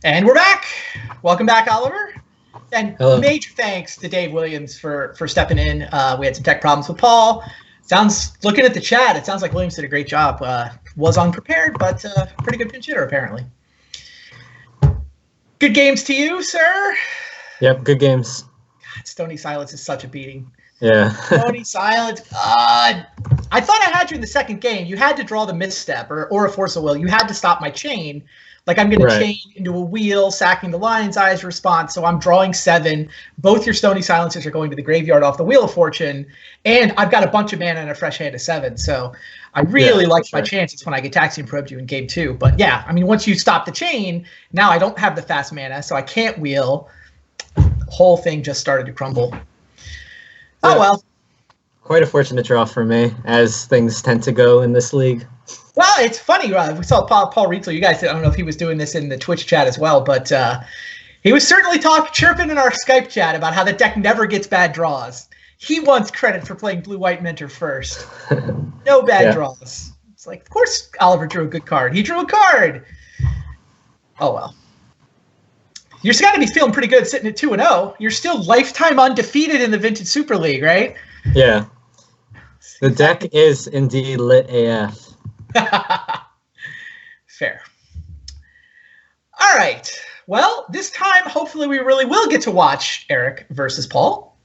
And we're back. Welcome back, Oliver. And Hello. major thanks to Dave Williams for stepping in. We had some tech problems with Paul. Looking at the chat, it sounds like Williams did a great job. Was unprepared, but pretty good pinch hitter, apparently. Good games to you, sir. Yep, good games. God, Stony Silence is such a beating. Yeah. Stony Silence. I thought I had you in the second game. You had to draw the misstep or a force of will. You had to stop my chain. Like, I'm going to chain into a wheel, sacking the Lion's Eyes response. So I'm drawing 7. Both your Stony Silencers are going to the graveyard off the Wheel of Fortune. And I've got a bunch of mana and a fresh hand of 7. So I really liked my chances when I get Taxian Probed you in game 2. But yeah, I mean, once you stop the chain, now I don't have the fast mana, so I can't wheel. The whole thing just started to crumble. Oh, well. Quite a fortunate draw for me, as things tend to go in this league. Well, it's funny. We saw Paul Rietzl. You guys, I don't know if he was doing this in the Twitch chat as well, but he was certainly chirping in our Skype chat about how the deck never gets bad draws. He wants credit for playing Blue-White Mentor first. No bad draws. It's like, of course Oliver drew a good card. He drew a card. Oh, well. You're got to be feeling pretty good sitting at 2-0. You're still lifetime undefeated in the Vintage Super League, right? Yeah. The deck is indeed lit AF. Fair. All right. Well, this time, hopefully, we really will get to watch Eric versus Paul.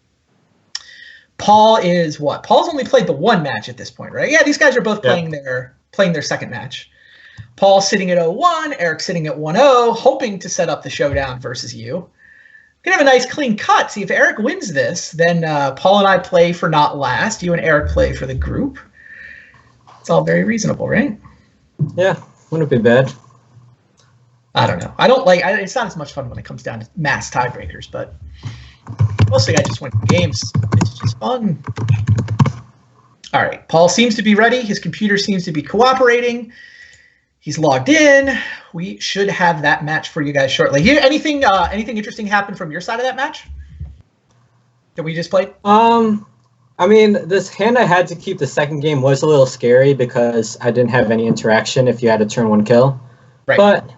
Paul is what? Paul's only played the one match at this point, right? Yeah, these guys are both playing their second match. Paul's sitting at 0-1, Eric's sitting at 1-0, hoping to set up the showdown versus you. Gonna have a nice clean cut. See, if Eric wins this, then Paul and I play for not last. You and Eric play for the group. It's all very reasonable, right? Yeah, wouldn't be bad. I don't know. I don't like. It's not as much fun when it comes down to mass tiebreakers, but mostly I just win games. It's just fun. All right, Paul seems to be ready. His computer seems to be cooperating. He's logged in. We should have that match for you guys shortly. Here, anything interesting happened from your side of that match that we just played? I mean, this hand I had to keep the second game was a little scary because I didn't have any interaction if you had a turn 1 kill. Right. But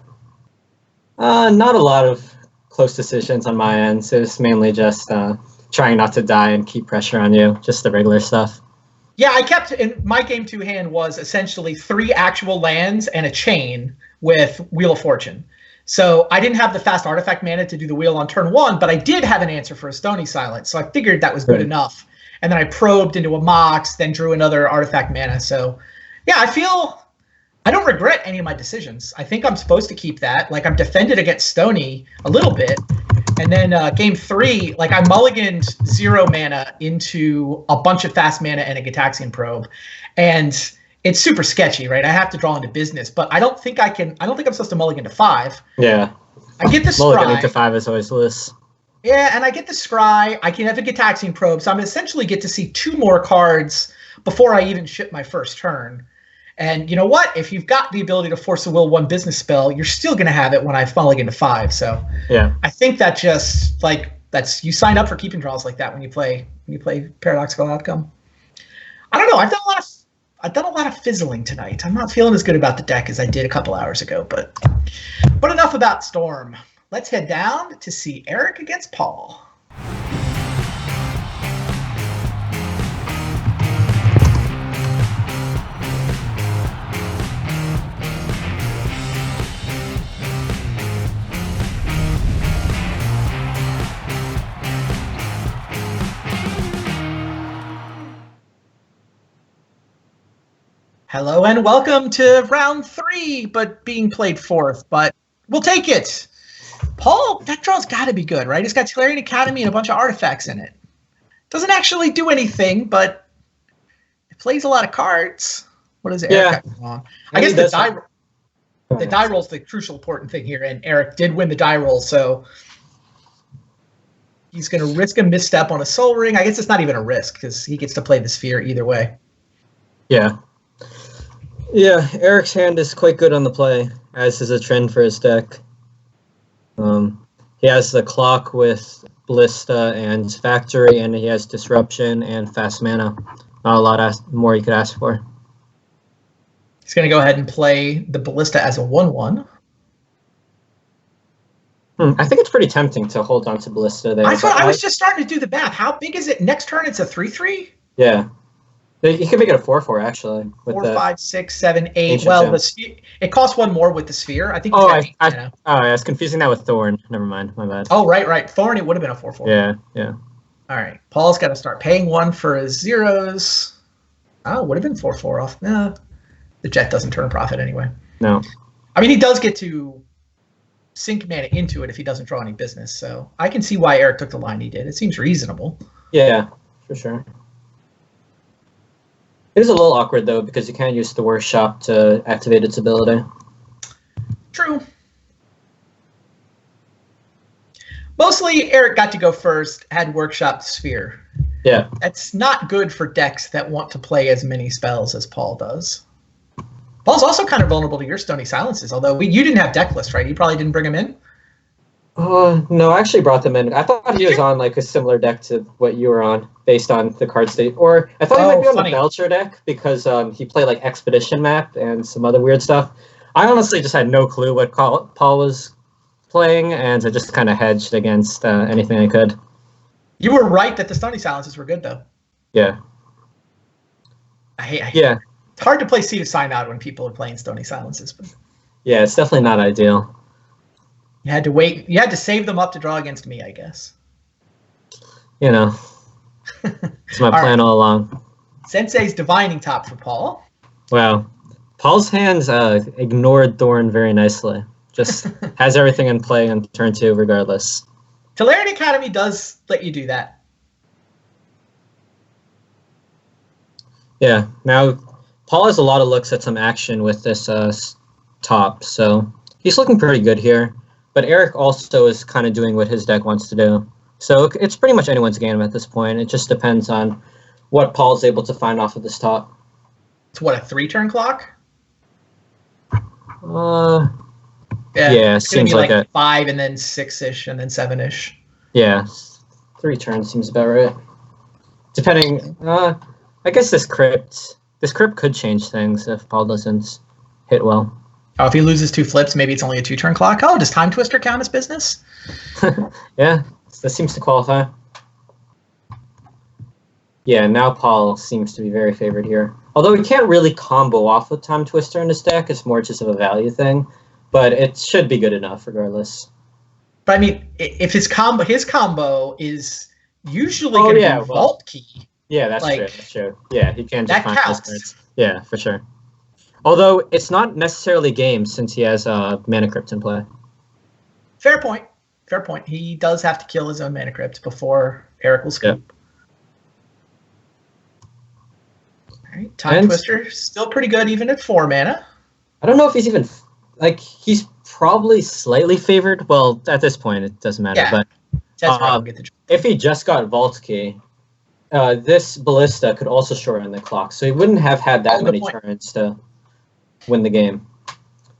not a lot of close decisions on my end. So it's mainly just trying not to die and keep pressure on you, just the regular stuff. Yeah, I kept in my game 2 hand was essentially 3 actual lands and a chain with Wheel of Fortune. So I didn't have the fast artifact mana to do the wheel on turn 1, but I did have an answer for a Stony Silence. So I figured that was good enough. And then I probed into a Mox, then drew another artifact mana. So yeah, I don't regret any of my decisions. I think I'm supposed to keep that. Like, I'm defended against Stony a little bit. And then game 3, like, I mulliganed 0 mana into a bunch of fast mana and a Gitaxian Probe. And it's super sketchy, right? I have to draw into business, but I don't think I'm supposed to mulligan to 5. Yeah. I get the Scry. Mulliganing to 5 is always loose. Yeah, and I get the Scry. I can have a Gitaxian Probe, so I'm essentially get to see 2 more cards before I even ship my first turn. And you know what? If you've got the ability to force a will 1 business spell, you're still going to have it when I mulligan to 5. So yeah, I think that just you sign up for keeping draws like that when you play Paradoxical Outcome. I don't know. I've done a lot of fizzling tonight. I'm not feeling as good about the deck as I did a couple hours ago, but enough about Storm. Let's head down to see Eric against Paul. Hello and welcome to round 3, but being played 4th, but we'll take it. Paul, that draw's got to be good, right? It's got Tolarian Academy and a bunch of artifacts in it. Doesn't actually do anything, but it plays a lot of cards. What is Eric got on? I guess the die roll's the crucial important thing here, and Eric did win the die roll, so he's going to risk a misstep on a Soul Ring. I guess it's not even a risk because he gets to play the Sphere either way. Yeah. Yeah, Eric's hand is quite good on the play, as is a trend for his deck. He has the Clock with Ballista and Factory, and he has Disruption and Fast Mana. Not a lot more you could ask for. He's going to go ahead and play the Ballista as a 1/1. I think it's pretty tempting to hold on to Ballista there. I was just starting to do the math. How big is it? Next turn, it's a 3/3? Yeah. You can make it a 4/4, actually. With 4, 5, 6, 7, 8. Ancient Well, Gem. the sphere, it costs one more with the sphere. I think. I was confusing that with Thorn. Never mind. My bad. Oh, right. Thorn, it would have been a 4/4. Yeah. All right. Paul's got to start paying one for his zeros. Oh, would have been 4/4 off. No, the jet doesn't turn a profit anyway. No. I mean, he does get to sink mana into it if he doesn't draw any business. So I can see why Eric took the line he did. It seems reasonable. Yeah, for sure. It is a little awkward, though, because you can't use the workshop to activate its ability. True. Mostly, Eric got to go first, had workshop sphere. Yeah. That's not good for decks that want to play as many spells as Paul does. Paul's also kind of vulnerable to your Stony Silences, although you didn't have deck list, right? You probably didn't bring him in? No, I actually brought them in. I thought he was on like a similar deck to what you were on, based on the card state. Or I thought he might be on the Belcher deck because he played like Expedition Map and some other weird stuff. I honestly just had no clue what Paul was playing, and I just kind of hedged against anything I could. You were right that the Stony Silences were good, though. Yeah. Yeah. It's hard to play Seed of Synod when people are playing Stony Silences. But yeah, it's definitely not ideal. You had to wait. You had to save them up to draw against me, I guess. You know, it's my plan all along. Sensei's Divining Top for Paul. Wow. Paul's hands ignored Thorn very nicely. Just has everything in play on turn 2 regardless. Telerity Academy does let you do that. Yeah, now Paul has a lot of looks at some action with this top, so he's looking pretty good here. But Eric also is kind of doing what his deck wants to do. So it's pretty much anyone's game at this point. It just depends on what Paul's able to find off of this top. It's what, a 3-turn clock? Yeah, it's seems gonna be like 5 and then 6-ish and then 7-ish. Yeah, 3 turns seems about right. Depending, I guess this crypt could change things if Paul doesn't hit well. Oh, if he loses 2 flips, maybe it's only a 2-turn clock. Oh, does Time Twister count as business? Yeah, that seems to qualify. Yeah, now Paul seems to be very favored here. Although he can't really combo off with Time Twister in his deck, it's more just of a value thing. But it should be good enough regardless. But I mean, if his combo is usually going to be Vault Key. Yeah, that's true. Yeah, he can just find counts. cards. Yeah, for sure. Although it's not necessarily game since he has Mana Crypt in play. Fair point. He does have to kill his own Mana Crypt before Eric will scoop. Yep. All right, Time Twister still pretty good even at 4 mana. I don't know if he's even he's probably slightly favored. Well, at this point it doesn't matter. Yeah, but if he just got Vault Key, this Ballista could also shorten the clock, so he wouldn't have had that many turns to win the game.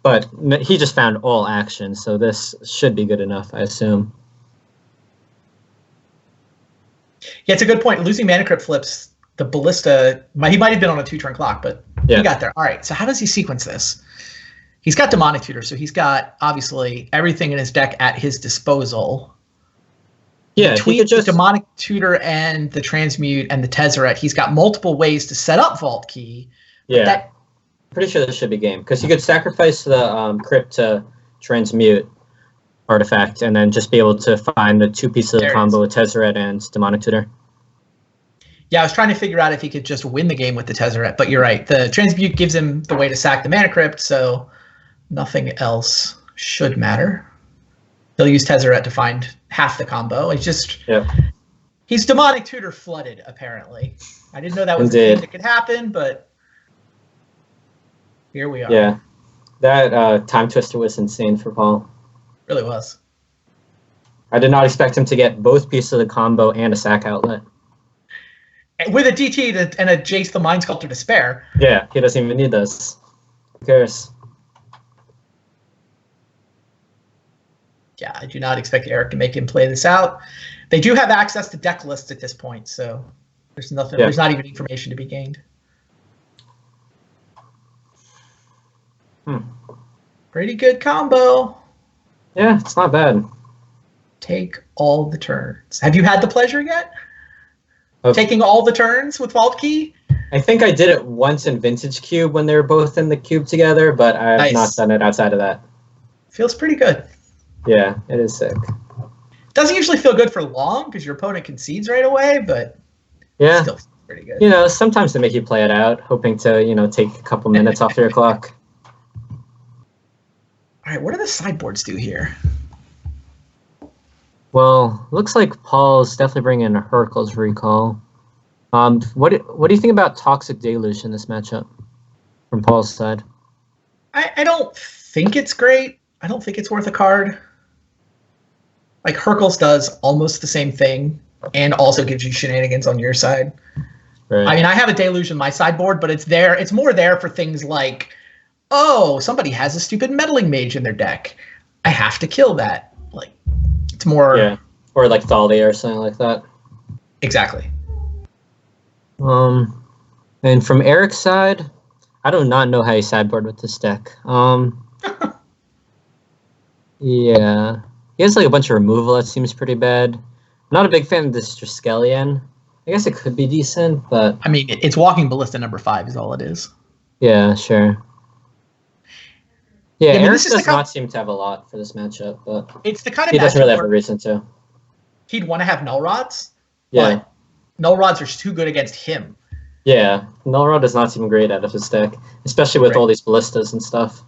But he just found all action, so this should be good enough, I assume. Yeah, it's a good point. Losing Mana Crypt flips the Ballista. He might have been on a 2-turn clock, but he got there. All right, so how does he sequence this? He's got Demonic Tutor, so he's got, obviously, everything in his deck at his disposal. Yeah, between the Demonic Tutor and the Transmute and the Tezzeret, he's got multiple ways to set up Vault Key. Yeah, pretty sure this should be game, because you could sacrifice the Crypt to Transmute artifact, and then just be able to find the 2 pieces of the combo with Tezzeret and Demonic Tutor. Yeah, I was trying to figure out if he could just win the game with the Tezzeret, but you're right. The Transmute gives him the way to sack the Mana Crypt, so nothing else should matter. He'll use Tezzeret to find half the combo. He's Demonic Tutor flooded, apparently. I didn't know that was a thing that could happen, but here we are. Yeah, that Time Twister was insane for Paul. Really was. I did not expect him to get both pieces of the combo and a sack outlet. With a DT and a Jace the Mind Sculptor to spare. Yeah, he doesn't even need those. Who cares? Yeah, I do not expect Eric to make him play this out. They do have access to deck lists at this point, so there's nothing. There's not even information to be gained. Pretty good combo. Yeah, it's not bad. Take all the turns. Have you had the pleasure yet? Of taking all the turns with Vault Key? I think I did it once in Vintage Cube when they were both in the cube together, but I have not done it outside of that. Feels pretty good. Yeah, it is sick. Doesn't usually feel good for long because your opponent concedes right away, but yeah, still pretty good. You know, sometimes they make you play it out, hoping to, you know, take a couple minutes off your clock. All right, what do the sideboards do here? Well, looks like Paul's definitely bringing in Hercule's Recall. What do you think about Toxic Deluge in this matchup from Paul's side? I don't think it's great. I don't think it's worth a card. Like, Hercules does almost the same thing and also gives you shenanigans on your side. Right. I mean, I have a Deluge in my sideboard, but it's there. It's more there for things like, oh, somebody has a stupid Meddling Mage in their deck. I have to kill that. Like, it's more... Yeah, or like Thalia or something like that. Exactly. And from Eric's side, I do not know how you sideboard with this deck. Yeah. He has like a bunch of removal that seems pretty bad. I'm not a big fan of this Triskelion. I guess it could be decent, but... I mean, it's Walking Ballista #5 is all it is. Yeah, sure. Yeah, I mean, Eric does not seem to have a lot for this matchup, but it's the kind of he doesn't really have a reason to. He'd want to have Null Rods, yeah. But Null Rods are too good against him. Yeah, Null Rod does not seem great out of his deck, especially with all these ballistas and stuff.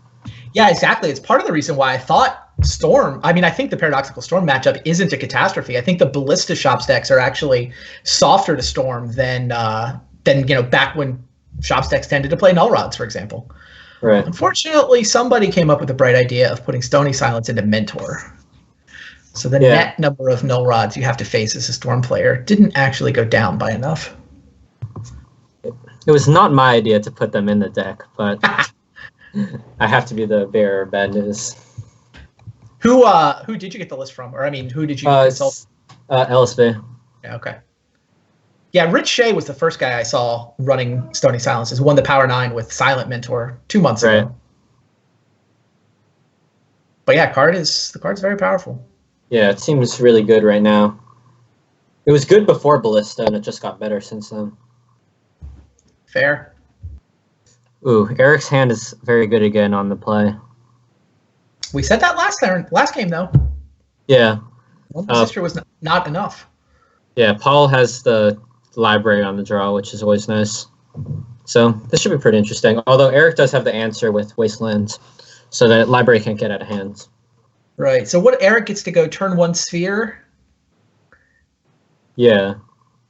Yeah, exactly. It's part of the reason why I thought Storm, I mean, I think the Paradoxical Storm matchup isn't a catastrophe. I think the Ballista Shops decks are actually softer to Storm than back when Shops decks tended to play Null Rods, for example. Right. Unfortunately, somebody came up with the bright idea of putting Stony Silence into Mentor. So the net number of Null Rods you have to face as a Storm player didn't actually go down by enough. It was not my idea to put them in the deck, but I have to be the bearer of bad news. Who did you get the list from? Or, I mean, who did you consult? LSV. Yeah, okay. Yeah, Rich Shea was the first guy I saw running Stony Silences, who won the Power 9 with Silent Mentor 2 months ago. But yeah, the card's very powerful. Yeah, it seems really good right now. It was good before Ballista, and it just got better since then. Fair. Ooh, Eric's hand is very good again on the play. We said that last game, though. Yeah. One sister was not enough. Yeah, Paul has the library on the draw, which is always nice. So this should be pretty interesting. Although Eric does have the answer with Wastelands, so that library can't get out of hand. Right. So what Eric gets to go turn 1 Sphere. Yeah.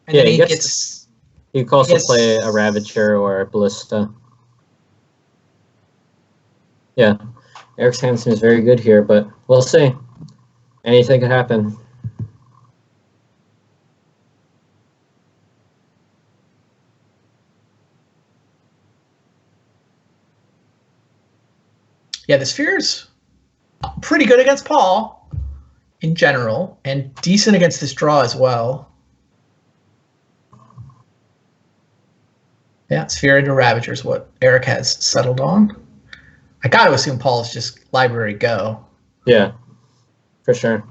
And then he gets... He can also play a Ravager or a Ballista. Yeah. Eric's hand seems very good here, but we'll see. Anything could happen. Yeah, the Sphere's pretty good against Paul in general, and decent against this draw as well. Yeah, Sphere into Ravager is what Eric has settled on. I got to assume Paul's just library go. Yeah, for sure.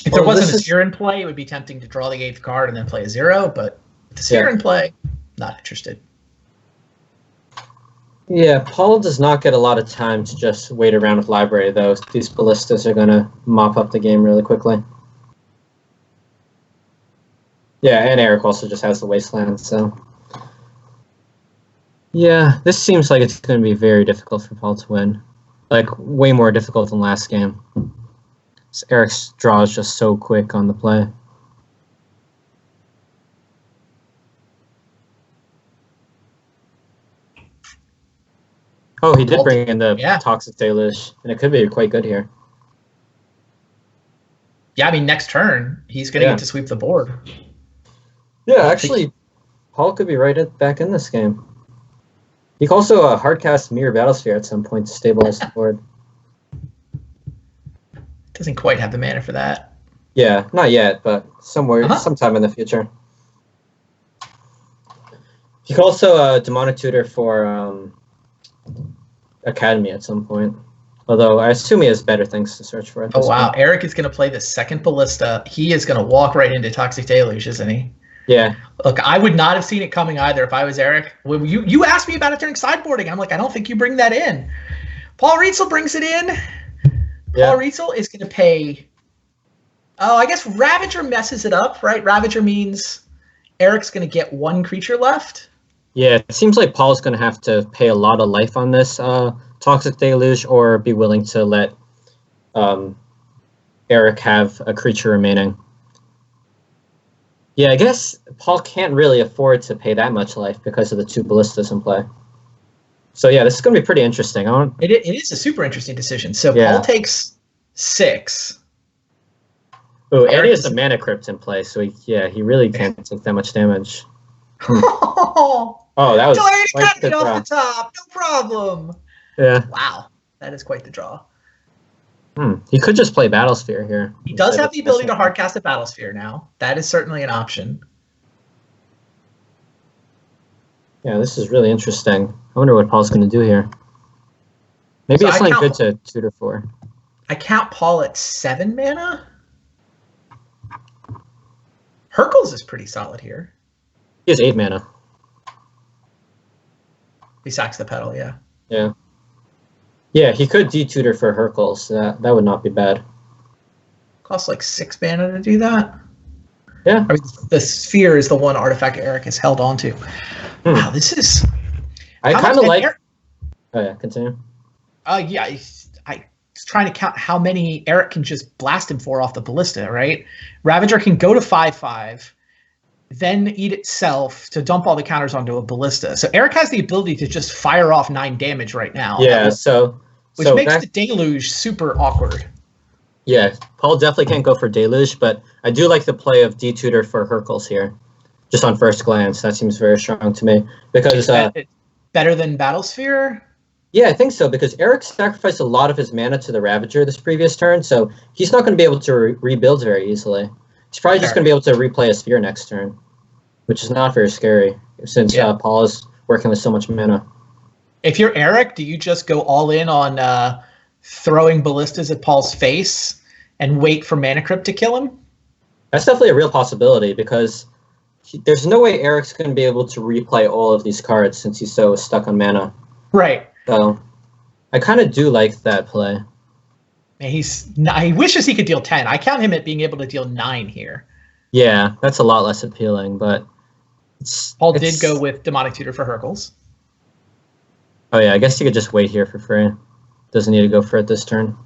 If there wasn't a Sphere in play, it would be tempting to draw the 8th card and then play a 0, but with the Sphere in play, not interested. Yeah, Paul does not get a lot of time to just wait around with library, though. These ballistas are going to mop up the game really quickly. Yeah, and Eric also just has the Wasteland, so... Yeah, this seems like it's going to be very difficult for Paul to win. Like, way more difficult than last game. Eric's draw is just so quick on the play. Oh, he did bring in the Toxic Deluge, and it could be quite good here. Yeah, I mean, next turn, he's going to get to sweep the board. Yeah, actually, Paul could be back in this game. He can also hardcast Mirror Battlesphere at some point to stabilize the board. Doesn't quite have the mana for that. Yeah, not yet, but sometime in the future. He can also Demonic Tutor for Academy at some point. Although I assume he has better things to search for at this Oh, wow. point. Eric is going to play the second ballista. He is going to walk right into Toxic Deluge, isn't he? Yeah. Look, I would not have seen it coming either if I was Eric. When you asked me about it during sideboarding. I'm like, I don't think you bring that in. Paul Rietzl brings it in. Yeah. Paul Rietzl is going to pay. Oh, I guess Ravager messes it up, right? Ravager means Eric's going to get one creature left. Yeah, it seems like Paul's going to have to pay a lot of life on this Toxic Deluge, or be willing to let Eric have a creature remaining. Yeah, I guess Paul can't really afford to pay that much life because of the 2 ballistas in play. So yeah, this is going to be pretty interesting. It is a super interesting decision. So Yeah. Paul takes 6. Oh, and he has a mana crypt in play, so he really can't take that much damage. Oh, that was quite the draw. Off the top, no problem. Yeah. Wow, that is quite the draw. He could just play Battlesphere here. He does have the ability to hardcast a Battlesphere now. That is certainly an option. Yeah, this is really interesting. I wonder what Paul's going to do here. Maybe it's something good to tutor for. I count Paul at 7 mana. Hercules is pretty solid here. He has 8 mana. He sacks the pedal, yeah. Yeah. Yeah, he could detutor for Hercules. That would not be bad. Costs like 6 mana to do that. Yeah. I mean, the sphere is the one artifact Eric has held on to. Wow, this is... I kind of like... Oh, yeah, continue. Yeah, I was trying to count how many Eric can just blast him for off the ballista, right? Ravager can go to 5/5, then eat itself to dump all the counters onto a ballista. So Eric has the ability to just fire off 9 damage right now. Yeah, which makes the Deluge super awkward. Yeah, Paul definitely can't go for Deluge, but I do like the play of detutor for Hercules here. Just on first glance, that seems very strong to me. Because better than Battlesphere? Yeah, I think so, because Eric sacrificed a lot of his mana to the Ravager this previous turn, so he's not going to be able to rebuild very easily. He's probably just going to be able to replay a sphere next turn, which is not very scary, since Paul is working with so much mana. If you're Eric, do you just go all in on throwing ballistas at Paul's face and wait for Mana Crypt to kill him? That's definitely a real possibility, because there's no way Eric's going to be able to replay all of these cards since he's so stuck on mana. Right. So I kind of do like that play. He wishes he could deal 10. I count him at being able to deal 9 here. Yeah, that's a lot less appealing, but... Paul did go with Demonic Tutor for Hercules. Oh yeah, I guess he could just wait here for free. Doesn't need to go for it this turn.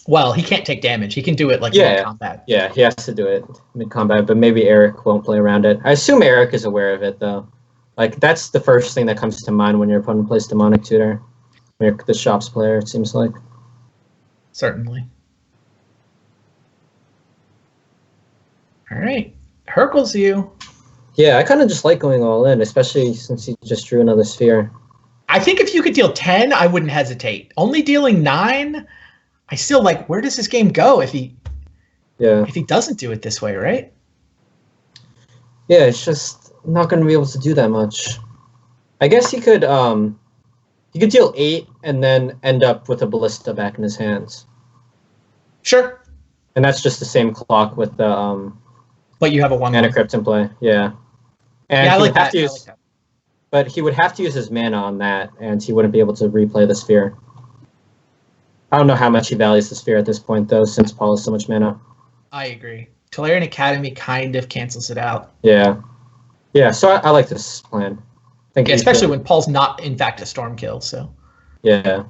Well, he can't take damage. He can do it like mid-combat. Yeah, he has to do it mid-combat, but maybe Eric won't play around it. I assume Eric is aware of it, though. Like, that's the first thing that comes to mind when your opponent plays Demonic Tutor. When you're the Shops player, it seems like. Certainly. All right. Hercules you. Yeah, I kind of just like going all in, especially since he just drew another sphere. I think if you could deal 10, I wouldn't hesitate. Only dealing 9, I still like, where does this game go if he doesn't do it this way, right? Yeah, it's just not going to be able to do that much. I guess he could deal 8 and then end up with a ballista back in his hands. Sure. And that's just the same clock with the but you have a 1/1 mana crypt in play. Yeah. And I like that. But he would have to use his mana on that, and he wouldn't be able to replay the sphere. I don't know how much he values the sphere at this point, though, since Paul has so much mana. I agree. Tolarian Academy kind of cancels it out. Yeah. Yeah, so I like this plan. Especially when Paul's not, in fact, a storm kill, so. Yeah.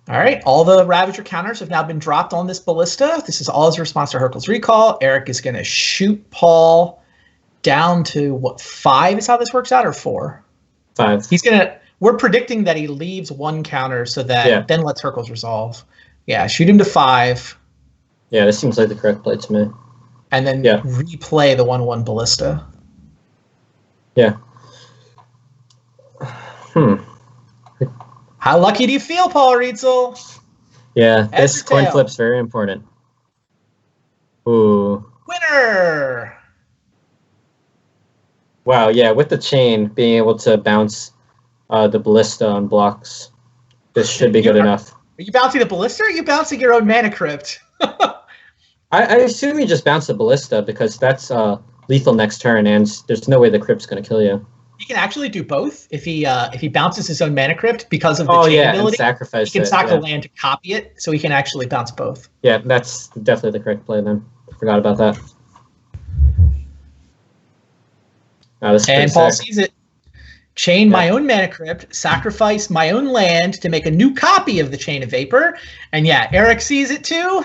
All right, all the Ravager counters have now been dropped on this ballista. This is all as a response to Hercules' recall. Eric is going to shoot Paul down to, what, 5 is how this works out, or 4? 5. We're predicting that he leaves 1 counter so that then lets Hercules resolve. Yeah, shoot him to 5. Yeah, this seems like the correct play to me. And then replay the 1/1 ballista. Yeah. How lucky do you feel, Paul Rietzl? Yeah, this coin flip's very important. Ooh. Winner! Wow, yeah, with the chain, being able to bounce the ballista on blocks this should be good enough. Are you bouncing the Ballista, or are you bouncing your own Mana Crypt? I assume you just bounce the Ballista because that's lethal next turn, and there's no way the Crypt's going to kill you. He can actually do both if he bounces his own Mana Crypt because of the chain ability. And sacrifice he can sack the land to copy it, so he can actually bounce both. Yeah, that's definitely the correct play then. Forgot about that. And Paul sees it. Chain my own Mana Crypt, sacrifice my own land to make a new copy of the Chain of Vapor. And yeah, Eric sees it too.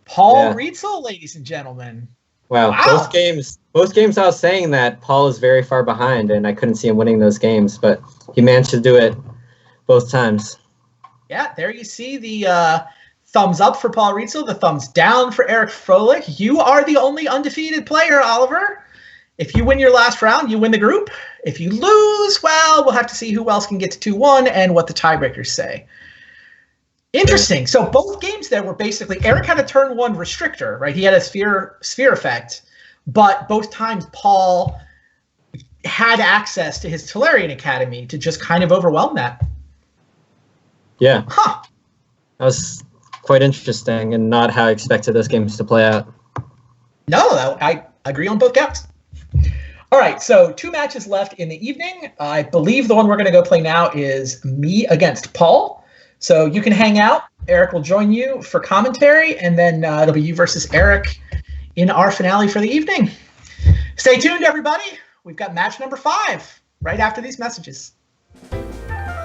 Paul Rietzl, ladies and gentlemen. Wow. Both games I was saying that Paul is very far behind, and I couldn't see him winning those games, but he managed to do it both times. Yeah, there you see the thumbs up for Paul Rietzl, the thumbs down for Eric Froehlich. You are the only undefeated player, Oliver. If you win your last round, you win the group. If you lose, well, we'll have to see who else can get to 2-1 and what the tiebreakers say. Interesting. So both games there were basically, Eric had a turn 1 restrictor, right? He had a sphere effect, but both times Paul had access to his Tolarian Academy to just kind of overwhelm that. Yeah. Huh. That was quite interesting and not how I expected those games to play out. No, I agree on both counts. All right, so 2 matches left in the evening. I believe the one we're going to go play now is me against Paul. So you can hang out. Eric will join you for commentary, and then it'll be you versus Eric in our finale for the evening. Stay tuned, everybody. We've got match number 5 right after these messages.